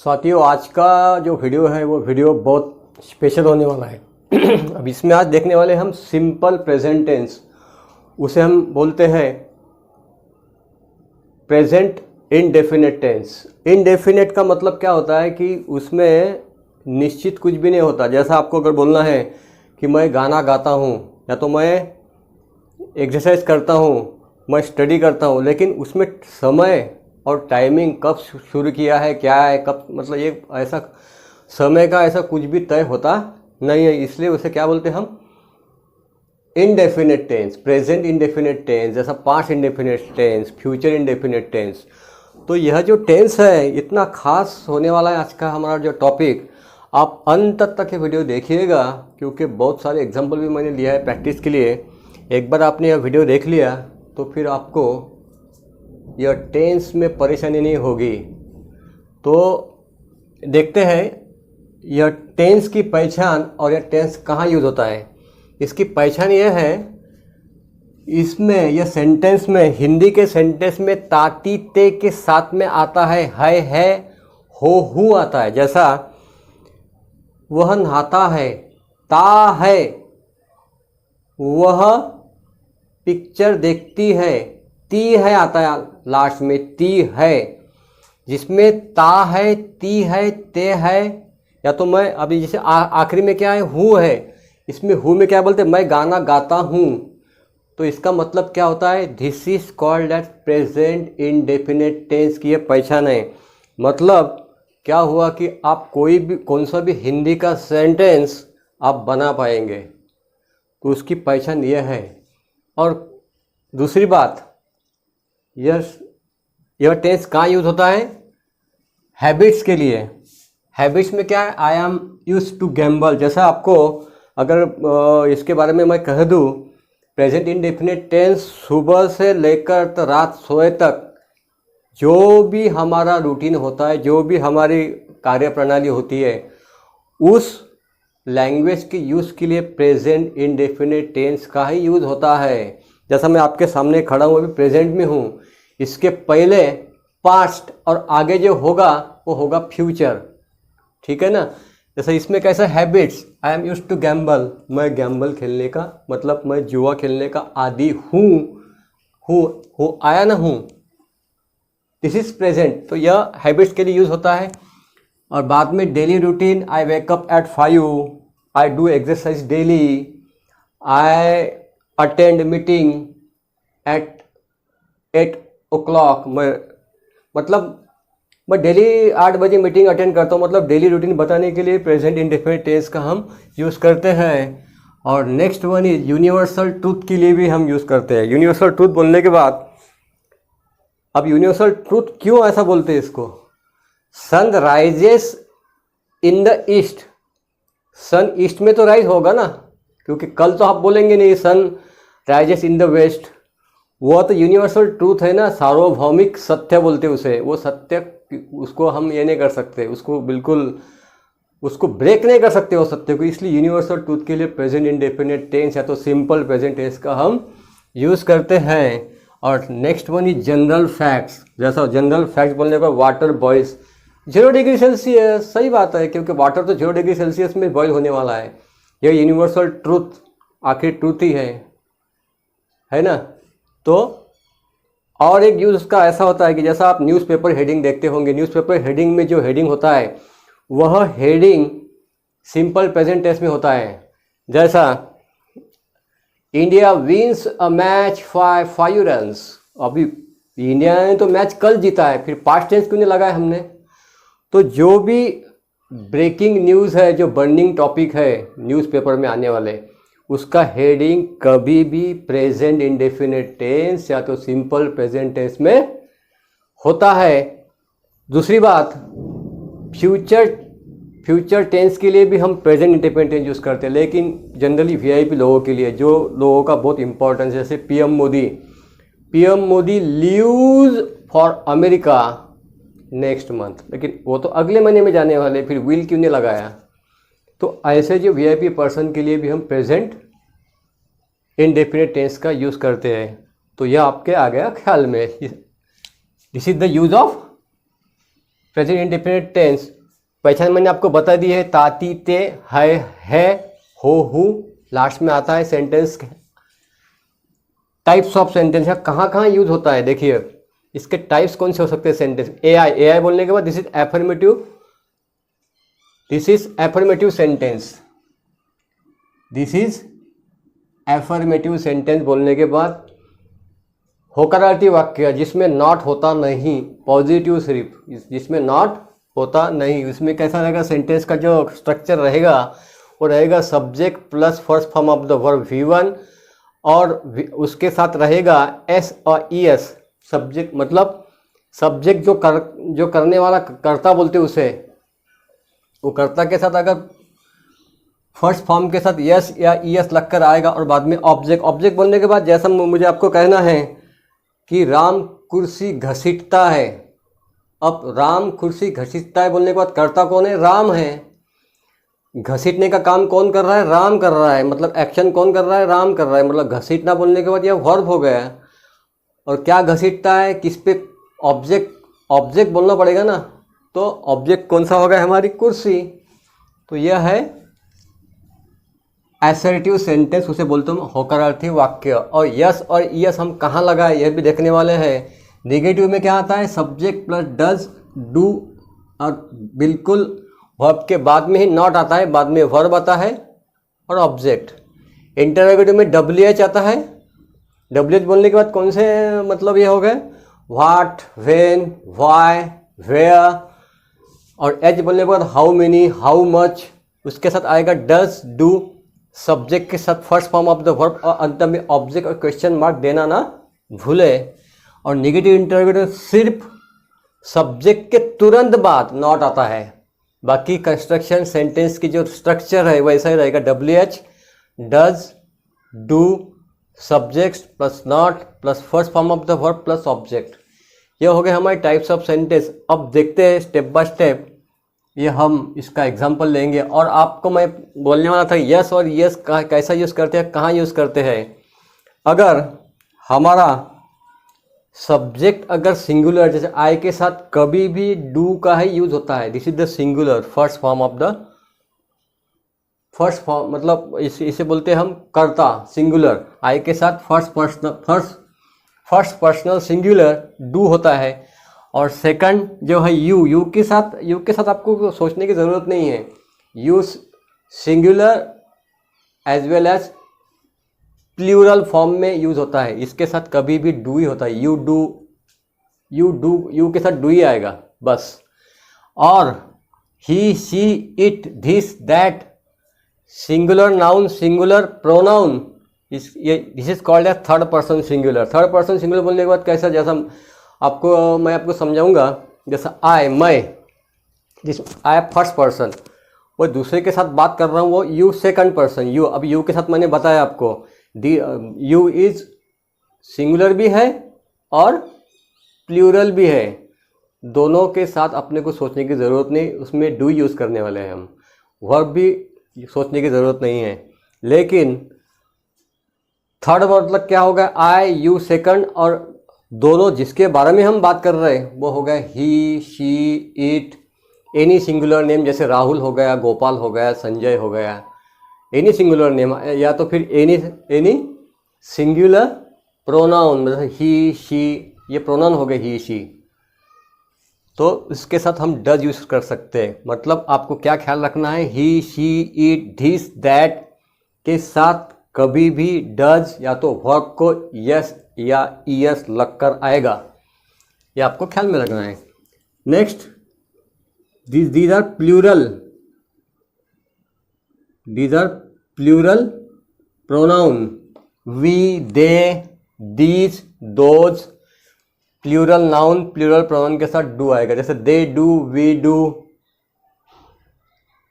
साथियों, आज का जो वीडियो है वो वीडियो बहुत स्पेशल होने वाला है। अब इसमें आज देखने वाले हम सिंपल प्रेजेंट टेंस, उसे हम बोलते हैं प्रेजेंट इनडेफिनेट टेंस। इनडेफिनेट का मतलब क्या होता है कि उसमें निश्चित कुछ भी नहीं होता। जैसा आपको अगर बोलना है कि मैं गाना गाता हूँ या तो मैं एक्सरसाइज करता हूँ, मैं स्टडी करता हूँ, लेकिन उसमें समय और टाइमिंग कब शुरू किया है, क्या है, कब, मतलब ये ऐसा समय का ऐसा कुछ भी तय होता नहीं है। इसलिए उसे क्या बोलते हैं हम? Indefinite tense, present indefinite tense, जैसा past indefinite tense, future indefinite tense. तो यह जो टेंस है इतना खास होने वाला है आज का हमारा जो टॉपिक। आप अंत तक ये वीडियो देखिएगा, क्योंकि बहुत सारे एग्जाम्पल भी मैंने लिया है प्रैक्टिस के लिए। एक बार आपने यह वीडियो देख लिया तो फिर आपको यह टेंस में परेशानी नहीं होगी। तो देखते हैं यह टेंस की पहचान और यह टेंस कहाँ यूज़ होता है। इसकी पहचान यह है, इसमें यह सेंटेंस में, हिंदी के सेंटेंस में ताती ते के साथ में आता है, हो, हु आता है। जैसा वह नहाता है, ता है। वह पिक्चर देखती है, ती है आता है लास्ट में, ती है। जिसमें ता है, ती है, ते है, या तो मैं अभी जैसे आखिरी में क्या है, हु है। इसमें हु में क्या बोलते हैं? मैं गाना गाता हूँ। तो इसका मतलब क्या होता है? This is called as present indefinite tense की यह पहचान है। मतलब क्या हुआ कि आप कोई भी, कौन सा भी हिंदी का सेंटेंस आप बना पाएंगे, तो उसकी पहचान यह है। और दूसरी बात, यह टेंस कहाँ यूज होता है? हैबिट्स के लिए। हैबिट्स में क्या है? I am use to gamble. जैसा आपको अगर इसके बारे में मैं कह दूँ, प्रेजेंट इनडेफिनेट टेंस सुबह से लेकर तो रात सोए तक जो भी हमारा रूटीन होता है, जो भी हमारी कार्य प्रणाली होती है, उस लैंग्वेज के यूज़ के लिए प्रेजेंट इनडेफिनेट टेंस का ही यूज़ होता है। जैसा मैं आपके सामने खड़ा हूँ, अभी प्रेजेंट में हूँ, इसके पहले पास्ट और आगे जो होगा वो होगा फ्यूचर। ठीक है ना? जैसे इसमें कैसा habits, I am used to gamble, मैं गैम्बल खेलने का, मतलब मैं जुआ खेलने का आदी हूँ, आया ना हूँ, दिस इज प्रेजेंट। तो यह हैबिट्स के लिए यूज़ होता है। और बाद में daily routine, I wake up at 5, I do exercise daily, I attend meeting at 8 o'clock। मैं डेली 8 बजे मीटिंग अटेंड करता हूँ। मतलब डेली रूटीन बताने के लिए प्रेजेंट इंडेफिनिट टेंस का हम यूज़ करते हैं। और next one is universal truth के लिए भी हम यूज़ करते हैं। यूनिवर्सल ट्रूथ बोलने के बाद, अब यूनिवर्सल ट्रूथ क्यों ऐसा बोलते हैं इसको? Sun rises in the east, sun east में तो राइज होगा ना, क्योंकि कल तो आप बोलेंगे नहीं sun rises in the west. वो तो यूनिवर्सल ट्रूथ है ना, सार्वभौमिक सत्य बोलते उसे। वो सत्य, उसको हम ये नहीं कर सकते, उसको बिल्कुल, उसको ब्रेक नहीं कर सकते वो सत्य को। इसलिए यूनिवर्सल ट्रूथ के लिए प्रेजेंट इंडेफिनिट टेंस या तो सिंपल प्रेजेंट टेंस का हम यूज़ करते हैं। और next one is general facts. जैसा जनरल फैक्ट्स बोलने पर, वाटर बॉइल्स 0 डिग्री सेल्सियस। सही बात है, क्योंकि वाटर तो 0 डिग्री सेल्सियस में बॉयल होने वाला है। यह यूनिवर्सल ट्रूथ, आखिर ट्रूथ ही है ना? तो और एक यूज़ उसका ऐसा होता है कि जैसा आप न्यूज़पेपर हेडिंग देखते होंगे, न्यूज़पेपर हेडिंग में जो हेडिंग होता है, वह हेडिंग सिंपल प्रेजेंट टेंस में होता है। जैसा India wins a match 5 runs. अभी इंडिया ने तो मैच कल जीता है, फिर पास्ट टेंस क्यों नहीं लगाया हमने? तो जो भी ब्रेकिंग न्यूज़ है, जो बर्निंग टॉपिक है न्यूज़पेपर में आने वाले, उसका हेडिंग कभी भी प्रेजेंट इंडेफिनिट टेंस या तो सिंपल प्रेजेंट टेंस में होता है। दूसरी बात, फ्यूचर टेंस के लिए भी हम प्रेजेंट इंडेफिनिट टेंस यूज़ करते हैं, लेकिन जनरली वीआईपी लोगों के लिए, जो लोगों का बहुत इंपॉर्टेंस, जैसे PM Modi leaves for America next month, लेकिन वो तो अगले महीने में जाने वाले, फिर विल क्यों नहीं लगाया? तो ऐसे जो वीआईपी पर्सन के लिए भी हम प्रेजेंट इनडेफिनिट टेंस का यूज़ करते हैं। तो यह आपके आ गया ख्याल में। This is the use of present indefinite tense पहचान मैंने आपको बता दी है, ताती ते है हो हूँ लास्ट में आता है। सेंटेंस टाइप्स ऑफ सेंटेंस है, कहाँ कहाँ यूज होता है देखिए, इसके टाइप्स कौन से हो सकते हैं सेंटेंस। एआई बोलने के बाद this is affirmative sentence, this is affirmative sentence बोलने के बाद होकारार्थी वाक्य जिसमें नॉट होता नहीं, पॉजिटिव सिर्फ जिसमें नॉट होता नहीं। इसमें कैसा रहेगा, सेंटेंस का जो स्ट्रक्चर रहेगा वो रहेगा subject plus first form of the verb V1 और उसके साथ रहेगा एस और ES। सब्जेक्ट मतलब सब्जेक्ट जो करने वाला कर्ता बोलते उसे, वो कर्ता के साथ अगर फर्स्ट फॉर्म के साथ यस या ES लगकर आएगा और बाद में ऑब्जेक्ट बोलने के बाद जैसा मुझे आपको कहना है कि राम कुर्सी घसीटता है। अब राम कुर्सी घसीटता है बोलने के बाद कर्ता कौन है, राम है। घसीटने का काम कौन कर रहा है, राम कर रहा है, मतलब एक्शन कौन कर रहा है, राम कर रहा है। मतलब घसीटना बोलने के बाद यह वर्ब हो गया। और क्या घसीटता है, किस पे, ऑब्जेक्ट बोलना पड़ेगा ना, तो ऑब्जेक्ट कौन सा होगा, हमारी कुर्सी। तो यह है असर्टिव सेंटेंस, उसे बोलते हैं होकारार्थी वाक्य। और यस और ES हम कहाँ लगाए यह भी देखने वाले हैं। नेगेटिव में क्या आता है, सब्जेक्ट प्लस डज डू और बिल्कुल वर्ब के बाद में ही नॉट आता है, बाद में वर्ब आता है और ऑब्जेक्ट। इंटरोगेटिव में WH आता है। WH बोलने के बाद कौन से मतलब ये हो गए, व्हाट, व्हेन, व्हाई, वेयर। और H बोलने के बाद हाउ मेनी, हाउ मच। उसके साथ आएगा डज डू, सब्जेक्ट के साथ first form of the verb और अंत में ऑब्जेक्ट और क्वेश्चन मार्क देना ना भूले। और नेगेटिव इंटरोगेटिव सिर्फ सब्जेक्ट के तुरंत बाद नॉट आता है, बाकी कंस्ट्रक्शन सेंटेंस की जो स्ट्रक्चर है वैसा ही रहेगा। WH, does, do, subject plus not plus first form of the verb plus object. ये हो गए हमारे टाइप्स ऑफ सेंटेंस। अब देखते हैं स्टेप बाय स्टेप, ये हम इसका एग्जांपल लेंगे। और आपको मैं बोलने वाला था यस और यस कैसा यूज़ करते हैं, कहाँ यूज़ करते हैं। अगर हमारा सब्जेक्ट अगर सिंगुलर, जैसे आई के साथ कभी भी डू का ही यूज होता है, this is the singular first form of the first form, मतलब इसे बोलते हैं हम कर्ता सिंगुलर। आई के साथ फर्स्ट पर्सनल सिंगुलर डू होता है। और सेकंड जो है यू के साथ आपको सोचने की ज़रूरत नहीं है, you singular as well as plural form में यूज होता है। इसके साथ कभी भी डू ही होता है, यू के साथ डू ही आएगा बस। और he, she, it, this, that, singular noun, singular pronoun, this is called as third person singular. Third person singular बोलने के बाद कैसा, जैसा मैं आपको समझाऊंगा, जैसा मैं फर्स्ट पर्सन, वो दूसरे के साथ बात कर रहा हूँ, वो यू सेकंड पर्सन यू। अब यू के साथ मैंने बताया आपको यू इज सिंगुलर भी है और प्लूरल भी है, दोनों के साथ अपने को सोचने की ज़रूरत नहीं, उसमें डू यूज़ करने वाले हैं हम, वर्ब भी सोचने की ज़रूरत नहीं है। लेकिन थर्ड मतलब क्या होगा, आई, यू सेकंड, और दोनों जिसके बारे में हम बात कर रहे हैं वो हो गया he, she, it, any singular name, जैसे राहुल हो गया, गोपाल हो गया, संजय हो गया, एनी सिंगुलर नेम, या तो फिर एनी सिंगुलर प्रोनाउन, मतलब ही, शी, ये प्रोनाउन हो गए ही, शी। तो इसके साथ हम डज यूज़ कर सकते हैं। मतलब आपको क्या ख्याल रखना है, ही, शी, इट, दिस, दैट के साथ कभी भी डज या तो वर्ब को यस या ES लगकर आएगा, ये आपको ख्याल में रखना है। Next, these are plural pronoun, we, they, these, those। Plural noun plural pronoun के साथ डू आएगा, जैसे they do, we do,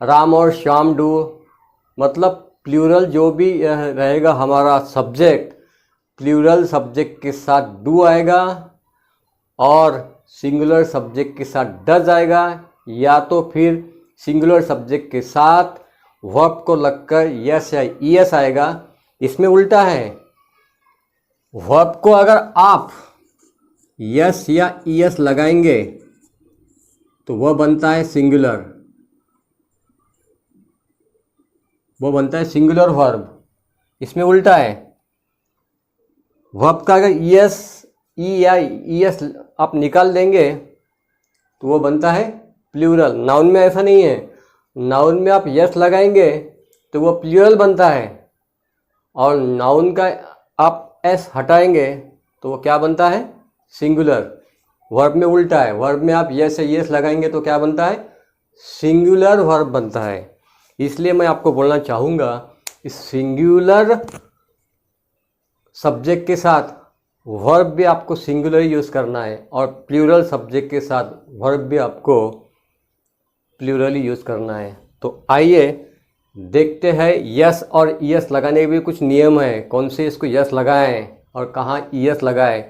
Ram और श्याम डू। मतलब प्लूरल जो भी रहेगा हमारा सब्जेक्ट, प्लूरल सब्जेक्ट के साथ डू आएगा और सिंगुलर सब्जेक्ट के साथ डज आएगा, या तो फिर सिंगुलर सब्जेक्ट के साथ वर्ब को लगकर यस या ES आएगा। इसमें उल्टा है, वर्ब को अगर आप यस या ES लगाएंगे तो वह बनता है सिंगुलर, वो बनता है सिंगुलर वर्ब। इसमें उल्टा है, वर्ब का अगर ईएस ई या ईएस आप निकाल देंगे तो वो बनता है प्लूरल। नाउन में ऐसा नहीं है, नाउन में आप यस लगाएंगे तो वो प्लूरल बनता है, और नाउन का आप एस हटाएंगे तो वो क्या बनता है, सिंगुलर। वर्ब में उल्टा है, वर्ब में आप यस या यस लगाएंगे तो क्या बनता है, सिंगुलर वर्ब बनता है। इसलिए मैं आपको बोलना चाहूँगा इस सिंगुलर सब्जेक्ट के साथ वर्ब भी आपको सिंगुलर यूज़ करना है, और प्लूरल सब्जेक्ट के साथ वर्ब भी आपको प्लूरली यूज़ करना है। तो आइए देखते हैं यस और ईएस लगाने के भी कुछ नियम है, कौन से इसको यस लगाएं और कहाँ ईएस लगाएं,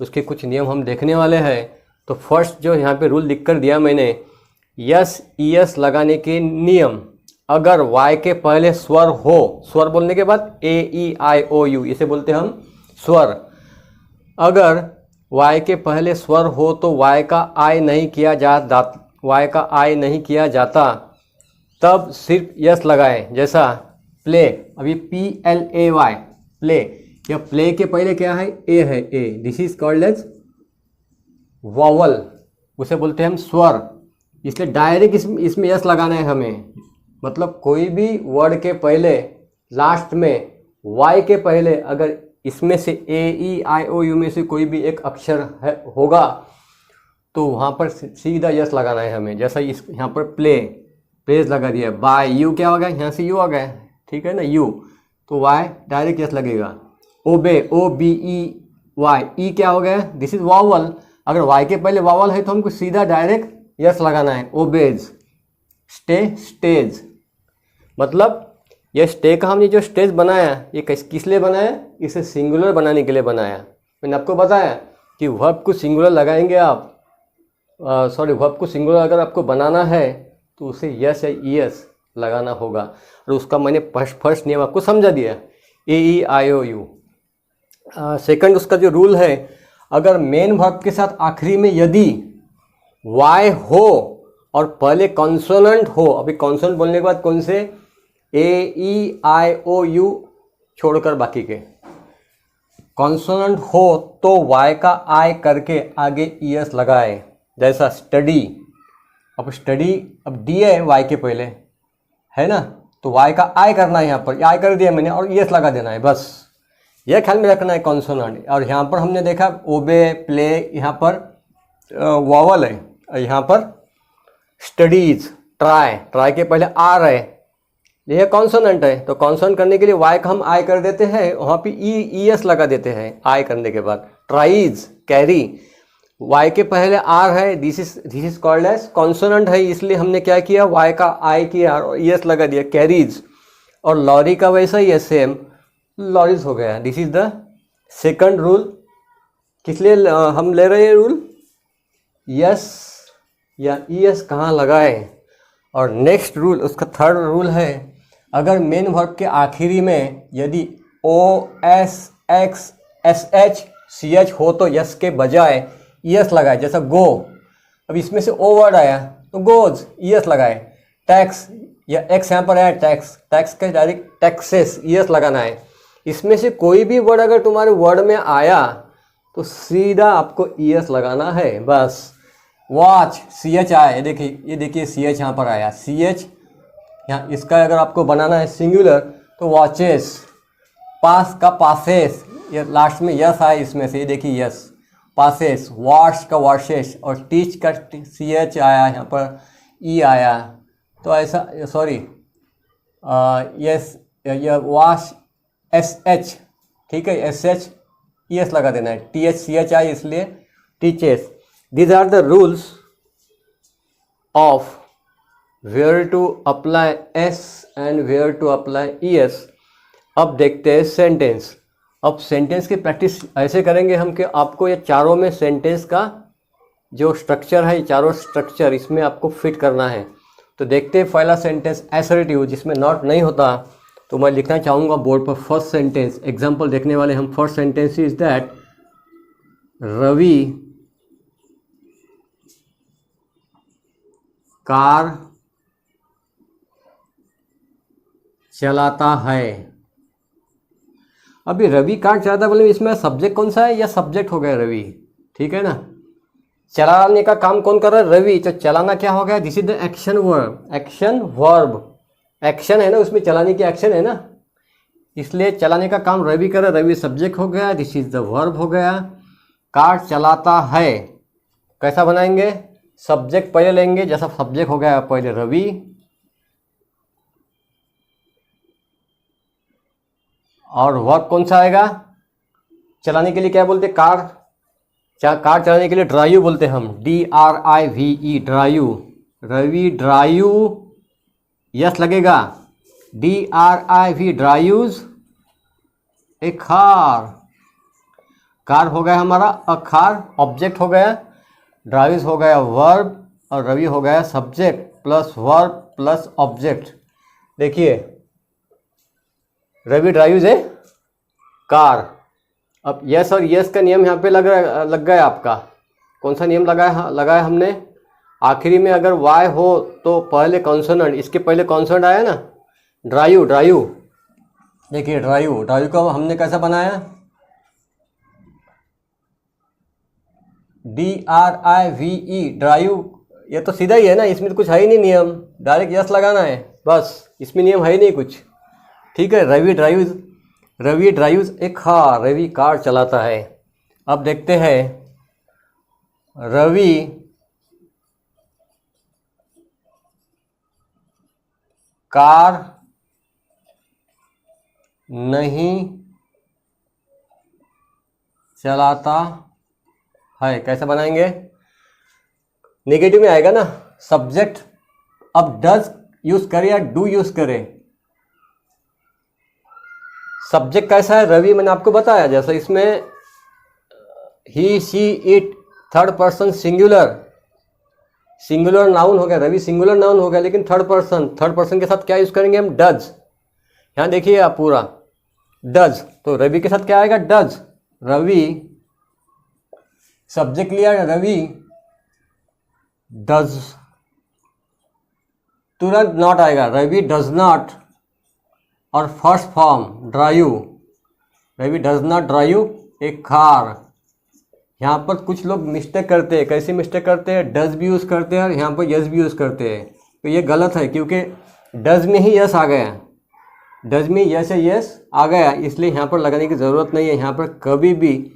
उसके कुछ नियम हम देखने वाले हैं। तो फर्स्ट जो यहाँ पे रूल लिख कर दिया मैंने, यस ईएस लगाने के नियम। अगर वाई के पहले स्वर हो, स्वर बोलने के बाद ए ई आई ओ यू, इसे बोलते हैं हम स्वर। अगर वाई के पहले स्वर हो तो वाई का आई नहीं किया जाता, तब सिर्फ यस लगाएं। जैसा प्ले, अभी PLAY प्ले, या प्ले के पहले क्या है, ए है, A, this is called as vowel, उसे बोलते हैं हम स्वर। इसलिए डायरेक्ट इसमें यस लगाना है हमें। मतलब कोई भी वर्ड के पहले लास्ट में वाई के पहले अगर इसमें से AEIOU में से कोई भी एक अक्षर होगा तो वहाँ पर सीधा यस लगाना है हमें। जैसा इस यहाँ पर प्लेज लगा दिया, बाय यू क्या हो गया, यहाँ से यू आ गया, ठीक है ना, यू, तो वाई डायरेक्ट यस लगेगा। ओबे, OBEY, ई क्या हो गया, दिस इज वावल। अगर वाई के पहले वावल है तो हमको सीधा डायरेक्ट यस लगाना है। ओबेज, स्टेज, मतलब ये स्टे का हमने जो स्टेज बनाया ये किस लिए बनाया, इसे सिंगुलर बनाने के लिए बनाया। मैंने आपको बताया कि वर्ब को सिंगुलर लगाएंगे आप, वर्ब को सिंगुलर अगर आपको बनाना है तो उसे यस या ईएस लगाना होगा। और उसका मैंने फर्स्ट नियम आपको समझा दिया, AEIOU। सेकंड उसका जो रूल है, अगर मेन वर्ब के साथ आखिरी में यदि वाई हो और पहले कॉन्सोनेंट हो, अभी कॉन्सोनेंट बोलने के बाद कौन से, AEIOU छोड़कर बाकी के कॉन्सोनेंट हो तो वाई का आई करके आगे ईएस लगाए। जैसा स्टडी, अब स्टडी, अब डी है वाई के पहले, है ना, तो वाई का आई करना है, यहाँ पर आई कर दिया मैंने और ईएस लगा देना है, बस यह ख्याल में रखना है कॉन्सोनेंट। और यहाँ पर हमने देखा ओबे, प्ले, यहाँ पर वावल है, यहाँ पर स्टडीज, ट्राई के पहले आर है, यह कॉन्सोनेंट है, तो कॉन्सोनेंट करने के लिए वाई का हम आई कर देते हैं, वहाँ पे ईएस लगा देते हैं आई करने के बाद। ट्राइज, कैरी, वाई के पहले आर है, this is called as consonant है, इसलिए हमने क्या किया, वाई का आई किया और ईएस लगा दिया, कैरीज। और लॉरी का वैसा ही है, सेम, लॉरीज हो गया। This is the second rule. किस लिए हम ले रहे हैं रूल, यस या ईएस कहाँ लगाए। और नेक्स्ट रूल, उसका थर्ड रूल है, अगर मेन वर्ब के आखिरी में यदि OSXSHCH हो तो यस के बजाय ईएस लगाए। जैसा गो, अब इसमें से ओ वर्ड आया तो गोज, ईएस लगाए। टैक्स, या एक्स यहाँ पर है, टैक्स के डायरेक्ट टैक्सेस, ईएस लगाना है। इसमें से कोई भी वर्ड अगर तुम्हारे वर्ड में आया तो सीधा आपको ईएस लगाना है, बस। वॉच, CH आया, ये देखिए CH यहाँ पर आया, CH यहाँ, इसका अगर आपको बनाना है सिंगुलर तो वॉचेस। पास का पासेस, ये लास्ट में यस आया इसमें से, ये देखिए यस, पासेस। वॉश का वॉशेस, और टीच का CH आया, यहाँ पर ई आया, तो ऐसा, सॉरी, यस, यह वॉश SH, ठीक है, SH ES लगा देना है, TH CH आया इसलिए teaches. These are the rules of where to apply S and where to apply ES। अब देखते हैं सेंटेंस। अब सेंटेंस की प्रैक्टिस ऐसे करेंगे हम कि आपको ये चारों में सेंटेंस का जो स्ट्रक्चर है, चारों स्ट्रक्चर इसमें आपको फिट करना है। तो देखते हैं पहला सेंटेंस असर्टिव, जिसमें नॉट नहीं होता, तो मैं लिखना चाहूँगा बोर्ड पर फर्स्ट सेंटेंस। एग्जाम्पल देखने वाले हम। First sentence is that Ravi car चलाता है। अभी रवि कार चलाता बोले, इसमें सब्जेक्ट कौन सा है? यह सब्जेक्ट हो गया रवि, ठीक है ना। चलाने का काम कौन कर रहा है? रवि। तो चलाना क्या हो गया? This is the action verb. Action verb, action है ना उसमें, चलाने की एक्शन है ना, इसलिए चलाने का काम रवि कर रहा है। रवि सब्जेक्ट हो गया, दिस इज द वर्ब हो गया। कार चलाता है कैसा बनाएंगे? सब्जेक्ट पहले लेंगे, जैसा सब्जेक्ट हो गया पहले रवि, और वर्ब कौन सा आएगा? चलाने के लिए क्या बोलते? कार। कार चलाने के लिए ड्राइव बोलते हम, DRIVE, drive. Ravi drive, yes लगेगा, DRIV, drives a car. Car हो गया हमारा अ कार, ऑब्जेक्ट हो गया, ड्राइव्स हो गया वर्ब, और रवि हो गया subject plus verb plus object. देखिए रवि ड्राइव्स ए कार। अब यस और यस का नियम यहाँ पे लग गया आपका। कौन सा नियम लगाया हमने? आखिरी में अगर वाई हो तो पहले कॉन्सोनेंट, इसके पहले कॉन्सोनेंट आया ना, ड्राइव। देखिए ड्राइव को हमने कैसा बनाया? DRIVE, drive. ये तो सीधा ही है ना, इसमें तो कुछ है ही नहीं नियम, डायरेक्ट यस लगाना है बस, इसमें नियम है ही नहीं कुछ, ठीक है। Ravi drives a car, Ravi car चलाता है। अब देखते हैं रवि कार नहीं चलाता है, कैसे बनाएंगे? नेगेटिव में आएगा ना सब्जेक्ट। अब डज यूज करे या डू यूज करे? सब्जेक्ट कैसा है? रवि, मैंने आपको बताया, जैसा इसमें he she it, third person singular noun हो गया, रवि सिंगुलर नाउन हो गया, लेकिन थर्ड पर्सन के साथ क्या यूज करेंगे हम? डज। यहाँ देखिए आप पूरा डज, तो रवि के साथ क्या आएगा? डज। रवि सब्जेक्ट लिया, रवि डज, तुरंत नॉट आएगा, रवि डज नॉट, और first form drive, Ravi does not drive a car. यहाँ पर कुछ लोग मिस्टेक करते हैं। कैसी मिस्टेक करते हैं? डज भी यूज़ करते हैं और यहाँ पर यस भी यूज़ करते हैं, तो ये गलत है, क्योंकि डज में ही यस आ गया, डज में यस है, यस आ गया, इसलिए यहाँ पर लगाने की ज़रूरत नहीं है। यहाँ पर कभी भी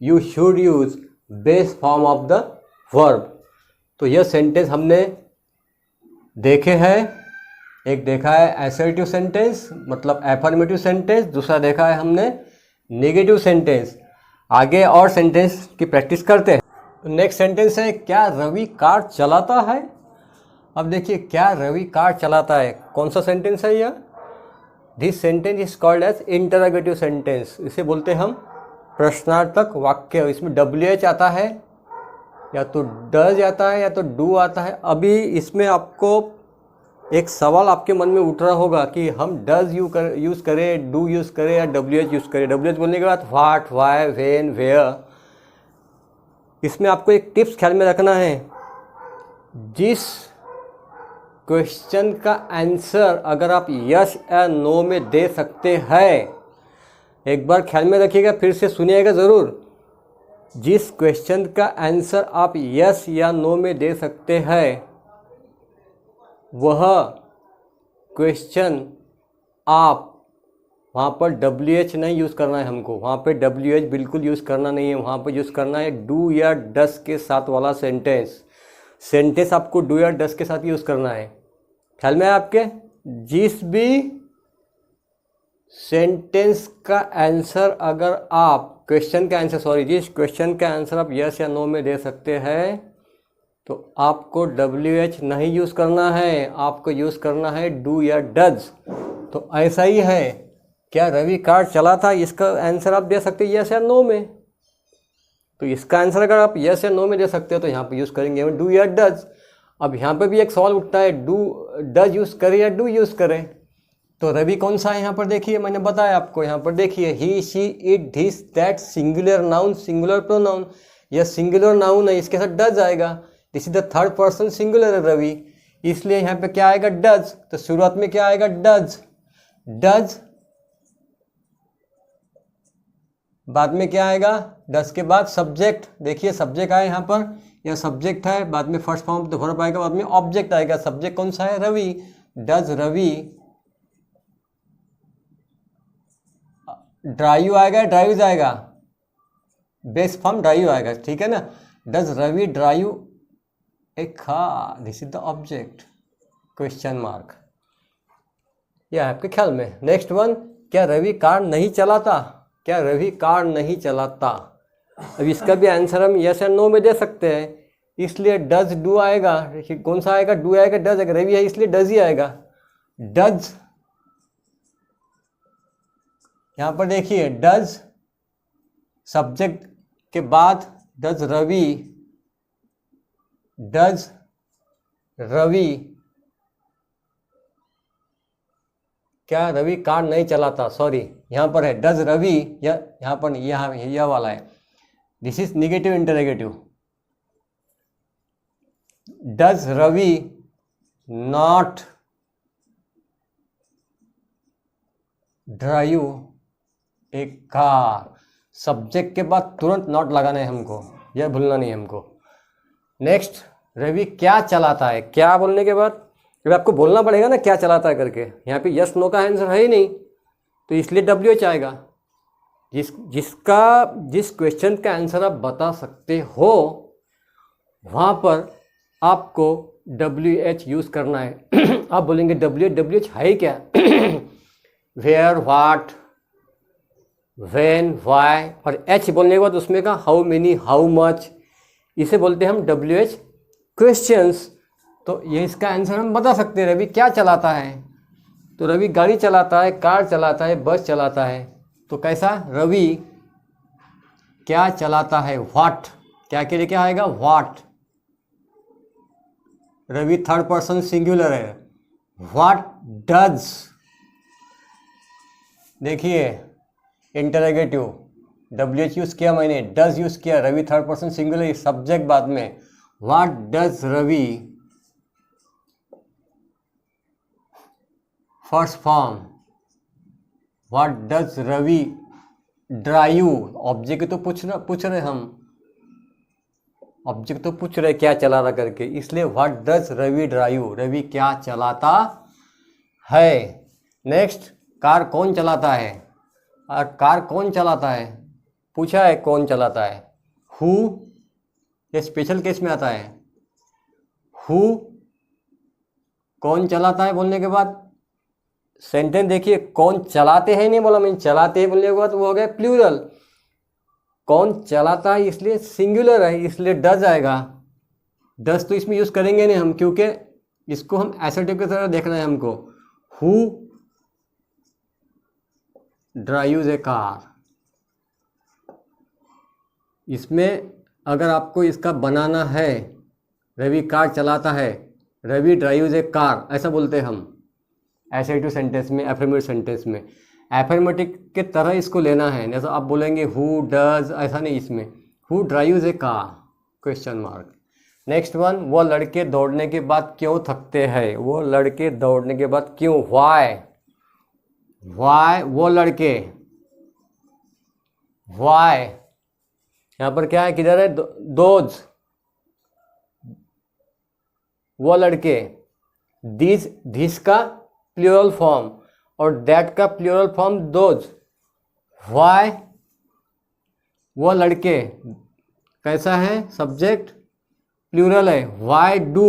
you should use base form of the verb. तो यह सेंटेंस हमने देखे हैं, एक देखा है असर्टिव सेंटेंस मतलब एफर्मेटिव सेंटेंस, दूसरा देखा है हमने नेगेटिव सेंटेंस। आगे और सेंटेंस की प्रैक्टिस करते हैं। नेक्स्ट सेंटेंस है, क्या रवि कार चलाता है? अब देखिए, क्या रवि कार चलाता है, कौन सा सेंटेंस है यह? This sentence is called as interrogative sentence. इसे बोलते हम प्रश्नार्थक वाक्य। इसमें WH आता है, या तो डज आता है, या तो डू आता है। अभी इसमें आपको एक सवाल आपके मन में उठ रहा होगा कि हम डज यूज़ करें, डू यूज़ करें, या WH यूज़ करें। WH बोलने के बाद व्हाट, वाई, व्हेन, वेयर। इसमें आपको एक टिप्स ख्याल में रखना है, जिस क्वेश्चन का आंसर अगर आप यस या नो में दे सकते हैं, एक बार ख्याल में रखिएगा, फिर से सुनिएगा ज़रूर। जिस क्वेश्चन का आंसर आप यस या नो में दे सकते हैं, वह क्वेश्चन आप वहाँ पर WH नहीं यूज़ करना है हमको, वहाँ पे WH बिल्कुल यूज़ करना नहीं है। वहाँ पे यूज़ करना है डू या डस के साथ वाला सेंटेंस आपको डू या डस के साथ यूज़ करना है। ख्याल में है आपके? जिस भी सेंटेंस का आंसर अगर आप जिस क्वेश्चन का आंसर आप यस या नो में दे सकते हैं, तो आपको WH नहीं यूज़ करना है, आपको यूज़ करना है डू या डज। तो ऐसा ही है, क्या रवि कार चला था, इसका आंसर आप दे सकते हैं यस या नो में। तो इसका आंसर अगर आप यस या नो में दे सकते हो, तो यहाँ पे यूज़ करेंगे डू या डज। अब यहाँ पे भी एक सवाल उठता है, डज यूज़ करें या डू यूज़ करें। तो रवि कौन सा है यहाँ पर? देखिए, मैंने बताया आपको, यहाँ पर देखिए, he, she, it, this, that, singular noun, singular pronoun. यह सिंगुलर नाउन है, इसके साथ डज आएगा। This is the third person singular है रवि। इसलिए यहाँ पे क्या आएगा, डज। तो शुरुआत में क्या आएगा, डज। डज, बाद में क्या आएगा, डज के बाद सब्जेक्ट। देखिए सब्जेक्ट आया यहाँ पर, यह सब्जेक्ट है, बाद में फर्स्ट फॉर्म तो वर्ब आएगा, बाद में ऑब्जेक्ट आएगा। सब्जेक्ट कौन सा है, रवि। डज रवि ड्राइव आएगा, ड्राइव आएगा, बेस फॉर्म ड्राइव आएगा, ठीक है ना। Does Ravi drive a car, this is the object, question mark. यह आपके ख्याल में। नेक्स्ट वन, क्या रवि कार नहीं चलाता, क्या रवि कार नहीं चलाता। अब इसका भी आंसर हम यस या नो में दे सकते हैं, इसलिए डज डू आएगा। कौन सा आएगा, डू आएगा, डज आएगा, रवि है इसलिए डज ही आएगा। डज, यहाँ पर देखिए डज सब्जेक्ट के बाद डज रवि, डज रवि, क्या रवि कार नहीं चलाता, सॉरी यहाँ पर है डज रवि, यहाँ पर यह वाला है, this is negative interrogative. Does Ravi not drive a car, subject के बाद तुरंत नॉट लगाना है हमको, यह भूलना नहीं हमको। नेक्स्ट, रवि क्या चलाता है, क्या बोलने के बाद अब आपको बोलना पड़ेगा ना क्या चलाता है करके। यहाँ पे यस नो का आंसर है ही नहीं, तो इसलिए WH आएगा। जिस क्वेश्चन का आंसर आप बता सकते हो वहाँ पर आपको WH यूज़ करना है। आप बोलेंगे WH है क्या वेयर, व्हाट, व्हेन, व्हाई, और H बोलने के बाद उसमें का हाउ मेनी, हाउ मच, इसे बोलते हैं हम WH क्वेश्चंस। तो ये इसका आंसर हम बता सकते हैं, रवि क्या चलाता है, तो रवि गाड़ी चलाता है, कार चलाता है, बस चलाता है। तो कैसा, रवि क्या चलाता है, व्हाट, क्या के लिए क्या आएगा, what. Ravi third person singular है, व्हाट डज, देखिए इंटरोगेटिव, WH यूज़ किया मैंने, डज यूज़ किया, Ravi third person singular, subject बाद में, what does Ravi, first form, what does Ravi drive, object तो पूछ रहे हम, ऑब्जेक्ट तो पूछ रहे क्या चला रहा करके, इसलिए what does Ravi drive, Ravi क्या चलाता है। नेक्स्ट, कार कौन चलाता है, और कार कौन चलाता है, पूछा है कौन चलाता है, हु, ये स्पेशल केस में आता है। हु कौन चलाता है बोलने के बाद सेंटेंस देखिए, कौन चलाते हैं नहीं बोला मैंने, चलाते हैं बोलने के बाद वो हो गया प्लूरल, कौन चलाता है इसलिए सिंगुलर है, इसलिए डज आएगा। डज तो इसमें यूज़ करेंगे नहीं हम, क्योंकि इसको हम एसर्टिव की तरह देखना है हमको। हु ड्राइव्स ए कार, इसमें अगर आपको इसका बनाना है, रवि कार चलाता है, रवि ड्राइव्स ए कार, ऐसा बोलते हैं हम एसर्टिव सेंटेंस में, एफर्मेटिव सेंटेंस में। एफर्मेटिव के तरह इसको लेना है, जैसा आप बोलेंगे हु डज, ऐसा नहीं, इसमें who drives a car, question mark. Next one, वो लड़के दौड़ने के बाद क्यों थकते हैं, वो लड़के दौड़ने के बाद क्यों, व्हाई, व्हाई वो लड़के, व्हाई यहाँ पर क्या है, किधर है, दोज वो लड़के, दिस का प्लूरल फॉर्म और दैट का प्लूरल फॉर्म दोज। व्हाई वो लड़के कैसा है, सब्जेक्ट प्लूरल है, व्हाई डू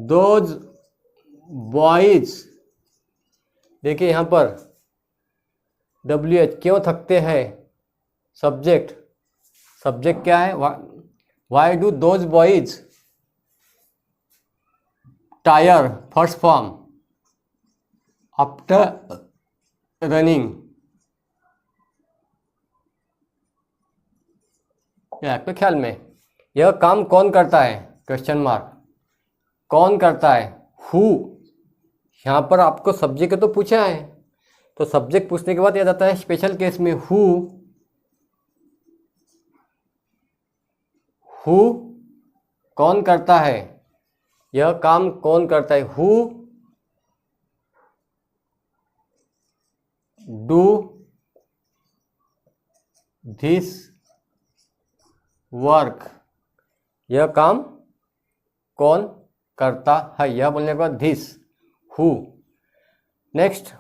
दोज बॉयज, देखिए यहाँ पर WH क्यों थकते हैं, सब्जेक्ट, सब्जेक्ट क्या है, why do those boys tyre, first form, after running. यह आपके ख्याल में, यह काम कौन करता है, क्वेश्चन मार्क, कौन करता है, हु। यहाँ पर आपको सब्जेक्ट तो पूछा है, तो सब्जेक्ट पूछने के बाद यह आता है स्पेशल केस में, हु कौन करता है, यह काम कौन करता है, हु डू दिस वर्क, यह काम कौन करता है, यह बोलने के बाद दिस, हु। नेक्स्ट,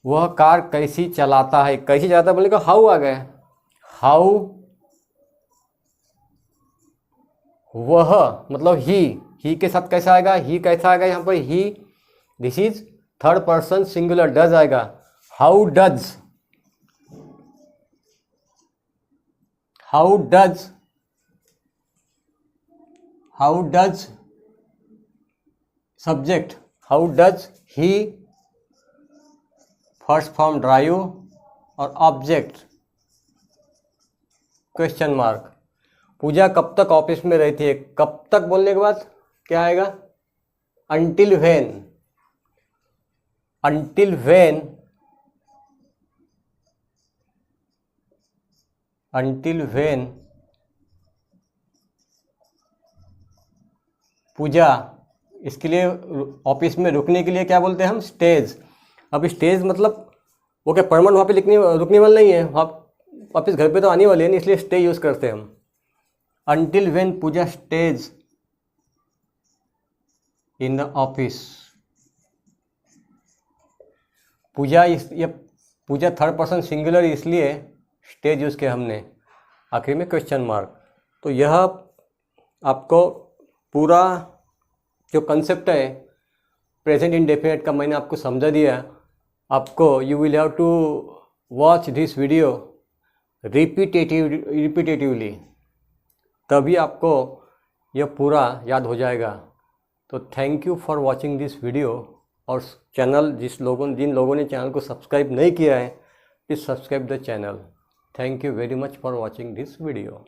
वह कार कैसी चलाता है, कैसी चलाता है बोलने का हाउ आ गया, हाउ, वह मतलब ही के साथ कैसा आएगा, ही कैसा आएगा यहाँ पर, he, this is third person singular, does आएगा, how does, how does, how does subject, how does he, first form drive, और ऑब्जेक्ट क्वेश्चन मार्क। पूजा कब तक ऑफिस में रहती है, कब तक बोलने के बाद क्या आएगा, until when, until when, until when Pooja, इसके लिए ऑफिस में रुकने के लिए क्या बोलते हैं हम, स्टेज। अब स्टेज मतलब वो क्या परमानेंट वहाँ पे रुकने वाला नहीं है, वहाँ वापस घर पे तो आने वाले हैं, इसलिए स्टे यूज़ करते हैं हम। Until when Puja stays in the office, पूजा ये पूजा थर्ड पर्सन सिंगुलर इसलिए स्टेज यूज़ किया हमने, आखिर में क्वेश्चन मार्क। तो यह आपको पूरा जो कंसेप्ट है प्रेजेंट इंडेफिनिट का मैंने आपको समझा दिया। आपको you will have to watch this video repetitively, तभी आपको यह पूरा याद हो जाएगा। तो thank you for watching this video, और चैनल जिन लोगों ने चैनल को सब्सक्राइब नहीं किया है, please subscribe the channel. Thank you very much for watching this video.